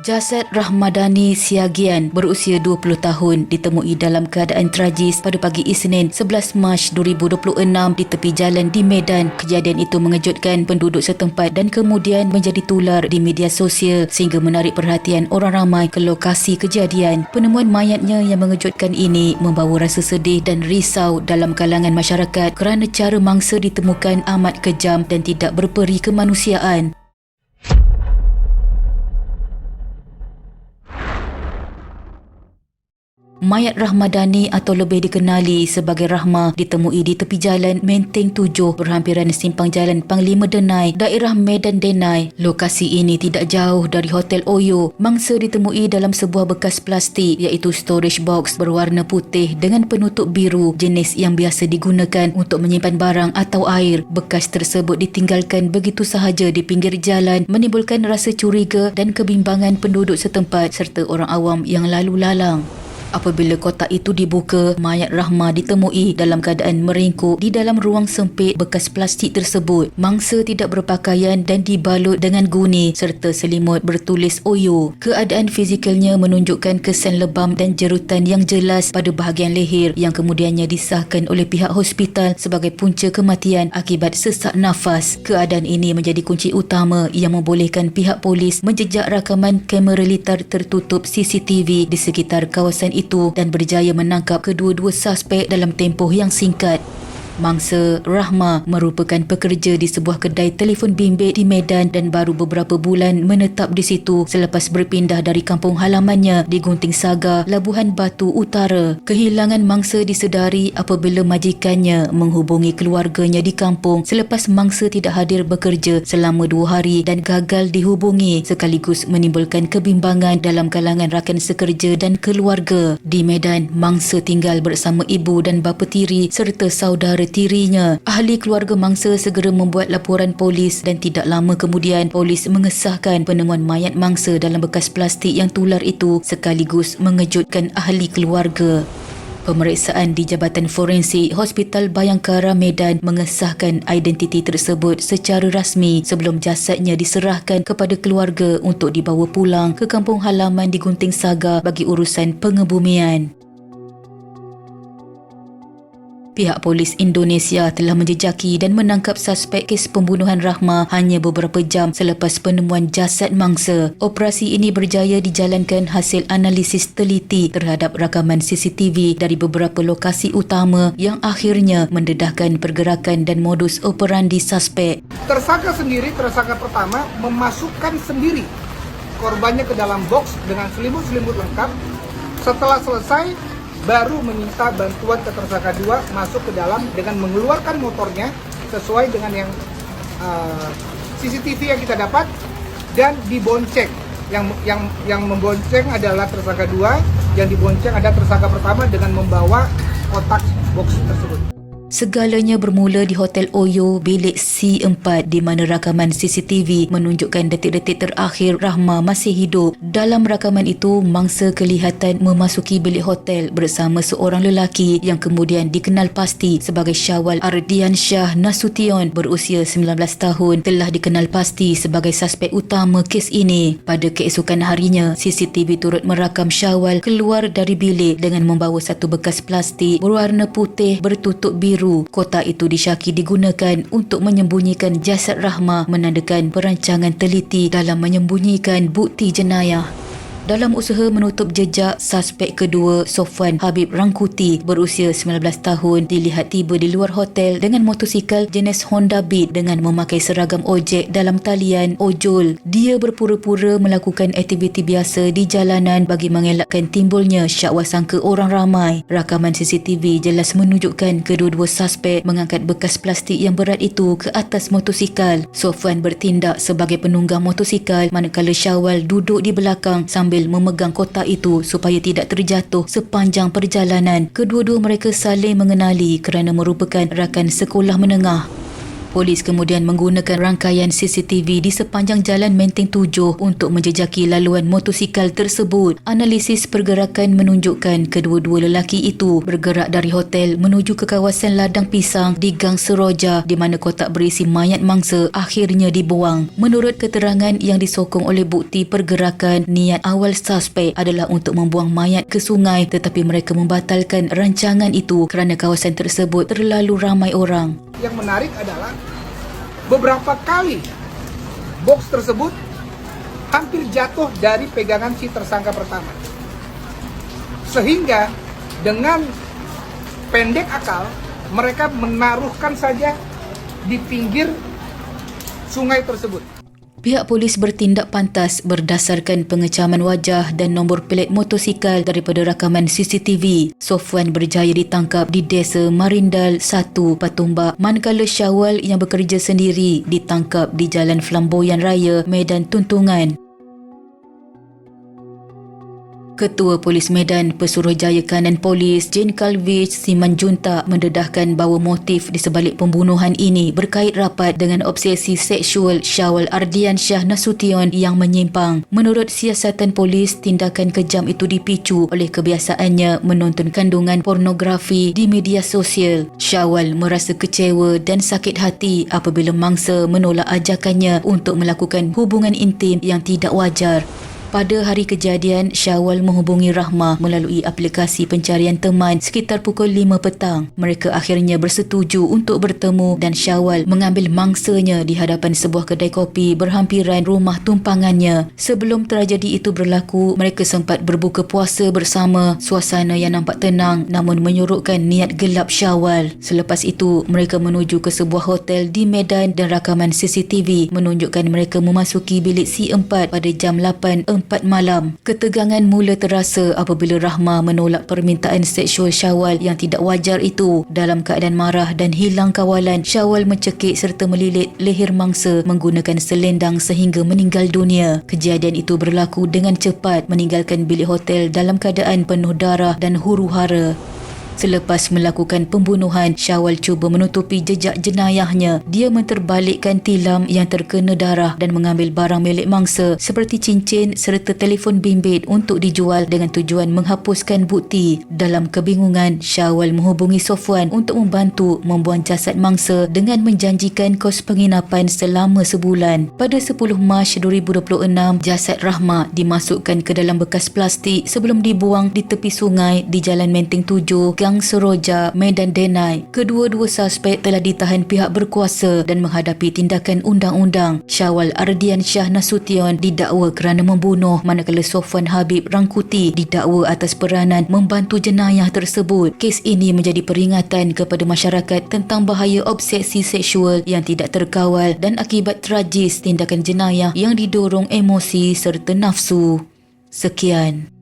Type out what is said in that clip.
Jasad Rahmadani Siagian berusia 20 tahun ditemui dalam keadaan tragis pada pagi Isnin 11 Mac 2026 di tepi jalan di Medan. Kejadian itu mengejutkan penduduk setempat dan kemudian menjadi tular di media sosial sehingga menarik perhatian orang ramai ke lokasi kejadian. Penemuan mayatnya yang mengejutkan ini membawa rasa sedih dan risau dalam kalangan masyarakat kerana cara mangsa ditemukan amat kejam dan tidak berperi kemanusiaan. Mayat Rahmadani atau lebih dikenali sebagai Rahma ditemui di tepi jalan Menteng 7 berhampiran simpang jalan Panglima Denai, daerah Medan Denai. Lokasi ini tidak jauh dari Hotel Oyo. Mangsa ditemui dalam sebuah bekas plastik iaitu storage box berwarna putih dengan penutup biru, jenis yang biasa digunakan untuk menyimpan barang atau air. Bekas tersebut ditinggalkan begitu sahaja di pinggir jalan menimbulkan rasa curiga dan kebimbangan penduduk setempat serta orang awam yang lalu lalang. Apabila kotak itu dibuka, mayat Rahma ditemui dalam keadaan meringkuk di dalam ruang sempit bekas plastik tersebut. Mangsa tidak berpakaian dan dibalut dengan guni serta selimut bertulis Oyo. Keadaan fizikalnya menunjukkan kesan lebam dan jerutan yang jelas pada bahagian leher yang kemudiannya disahkan oleh pihak hospital sebagai punca kematian akibat sesak nafas. Keadaan ini menjadi kunci utama yang membolehkan pihak polis menjejak rakaman kamera litar tertutup CCTV di sekitar kawasan itu dan berjaya menangkap kedua-dua suspek dalam tempoh yang singkat. Mangsa Rahma merupakan pekerja di sebuah kedai telefon bimbit di Medan dan baru beberapa bulan menetap di situ selepas berpindah dari kampung halamannya di Gunting Saga, Labuhan Batu Utara. Kehilangan mangsa disedari apabila majikannya menghubungi keluarganya di kampung selepas mangsa tidak hadir bekerja selama 2 hari dan gagal dihubungi, sekaligus menimbulkan kebimbangan dalam kalangan rakan sekerja dan keluarga. Di Medan, mangsa tinggal bersama ibu dan bapa tiri serta saudara tirinya. Ahli keluarga mangsa segera membuat laporan polis dan tidak lama kemudian polis mengesahkan penemuan mayat mangsa dalam bekas plastik yang tular itu sekaligus mengejutkan ahli keluarga. Pemeriksaan di Jabatan Forensik Hospital Bayangkara Medan mengesahkan identiti tersebut secara rasmi sebelum jasadnya diserahkan kepada keluarga untuk dibawa pulang ke kampung halaman di Gunting Saga bagi urusan pengebumian. Pihak polis Indonesia telah menjejaki dan menangkap suspek kes pembunuhan Rahma hanya beberapa jam selepas penemuan jasad mangsa. Operasi ini berjaya dijalankan hasil analisis teliti terhadap rakaman CCTV dari beberapa lokasi utama yang akhirnya mendedahkan pergerakan dan modus operandi suspek. Tersangka pertama memasukkan sendiri korbannya ke dalam box dengan selimut-selimut lengkap. Setelah selesai, baru meminta bantuan ke tersangka 2 masuk ke dalam dengan mengeluarkan motornya sesuai dengan yang CCTV yang kita dapat dan dibonceng. Yang membonceng adalah tersangka 2, yang dibonceng adalah tersangka pertama dengan membawa kotak box tersebut. Segalanya bermula di Hotel Oyo bilik C4 di mana rakaman CCTV menunjukkan detik-detik terakhir Rahma masih hidup. Dalam rakaman itu, mangsa kelihatan memasuki bilik hotel bersama seorang lelaki yang kemudian dikenal pasti sebagai Syawal Ardiansyah Nasution berusia 19 tahun telah dikenal pasti sebagai suspek utama kes ini. Pada keesokan harinya, CCTV turut merakam Syawal keluar dari bilik dengan membawa satu bekas plastik berwarna putih bertutup biru. Kotak itu disyaki digunakan untuk menyembunyikan jasad Rahma, menandakan perancangan teliti dalam menyembunyikan bukti jenayah. Dalam usaha menutup jejak, suspek kedua Sofwan Habib Rangkuti berusia 19 tahun dilihat tiba di luar hotel dengan motosikal jenis Honda Beat dengan memakai seragam ojek dalam talian ojol. Dia berpura-pura melakukan aktiviti biasa di jalanan bagi mengelakkan timbulnya syakwa sangka orang ramai. Rakaman CCTV jelas menunjukkan kedua-dua suspek mengangkat bekas plastik yang berat itu ke atas motosikal. Sofwan bertindak sebagai penunggang motosikal manakala Syawal duduk di belakang sambil memegang kotak itu supaya tidak terjatuh sepanjang perjalanan. Kedua-dua mereka saling mengenali kerana merupakan rakan sekolah menengah. Polis kemudian menggunakan rangkaian CCTV di sepanjang jalan Menteng 7 untuk menjejaki laluan motosikal tersebut. Analisis pergerakan menunjukkan kedua-dua lelaki itu bergerak dari hotel menuju ke kawasan ladang pisang di Gang Seroja di mana kotak berisi mayat mangsa akhirnya dibuang. Menurut keterangan yang disokong oleh bukti pergerakan, niat awal suspek adalah untuk membuang mayat ke sungai, tetapi mereka membatalkan rancangan itu kerana kawasan tersebut terlalu ramai orang. Yang menarik adalah beberapa kali box tersebut hampir jatuh dari pegangan si tersangka pertama. Sehingga dengan pendek akal mereka menaruhkan saja di pinggir sungai tersebut. Pihak polis bertindak pantas berdasarkan pengecaman wajah dan nombor pelet motosikal daripada rakaman CCTV. Sofwan berjaya ditangkap di Desa Marindal 1, Patumbak, manakala Syawal yang bekerja sendiri ditangkap di Jalan Flamboyan Raya, Medan Tuntungan. Ketua Polis Medan Pesuruhjaya Kanan Polis Jane Calvich Simanjuntak mendedahkan bahawa motif di sebalik pembunuhan ini berkait rapat dengan obsesi seksual Syawal Ardiansyah Nasution yang menyimpang. Menurut siasatan polis, tindakan kejam itu dipicu oleh kebiasaannya menonton kandungan pornografi di media sosial. Syawal merasa kecewa dan sakit hati apabila mangsa menolak ajakannya untuk melakukan hubungan intim yang tidak wajar. Pada hari kejadian, Syawal menghubungi Rahmah melalui aplikasi pencarian teman sekitar pukul 5 petang. Mereka akhirnya bersetuju untuk bertemu dan Syawal mengambil mangsanya di hadapan sebuah kedai kopi berhampiran rumah tumpangannya. Sebelum tragedi itu berlaku, mereka sempat berbuka puasa bersama. Suasana yang nampak tenang namun menyorokkan niat gelap Syawal. Selepas itu, mereka menuju ke sebuah hotel di Medan dan rakaman CCTV menunjukkan mereka memasuki bilik C4 pada jam 8.4 malam. Ketegangan mula terasa apabila Rahmah menolak permintaan seksual Syawal yang tidak wajar itu. Dalam keadaan marah dan hilang kawalan, Syawal mencekik serta melilit leher mangsa menggunakan selendang sehingga meninggal dunia. Kejadian itu berlaku dengan cepat, meninggalkan bilik hotel dalam keadaan penuh darah dan huru-hara. Selepas melakukan pembunuhan, Syawal cuba menutupi jejak jenayahnya. Dia menterbalikkan tilam yang terkena darah dan mengambil barang milik mangsa seperti cincin serta telefon bimbit untuk dijual dengan tujuan menghapuskan bukti. Dalam kebingungan, Syawal menghubungi Sofwan untuk membantu membuang jasad mangsa dengan menjanjikan kos penginapan selama sebulan. Pada 10 Mac 2026, jasad Rahmah dimasukkan ke dalam bekas plastik sebelum dibuang di tepi sungai di Jalan Menteng 7, Gang Seroja, Medan Denai. Kedua-dua suspek telah ditahan pihak berkuasa dan menghadapi tindakan undang-undang. Syawal Ardiansyah Nasution didakwa kerana membunuh, manakala Sofwan Habib Rangkuti didakwa atas peranan membantu jenayah tersebut. Kes ini menjadi peringatan kepada masyarakat tentang bahaya obsesi seksual yang tidak terkawal dan akibat tragis tindakan jenayah yang didorong emosi serta nafsu. Sekian.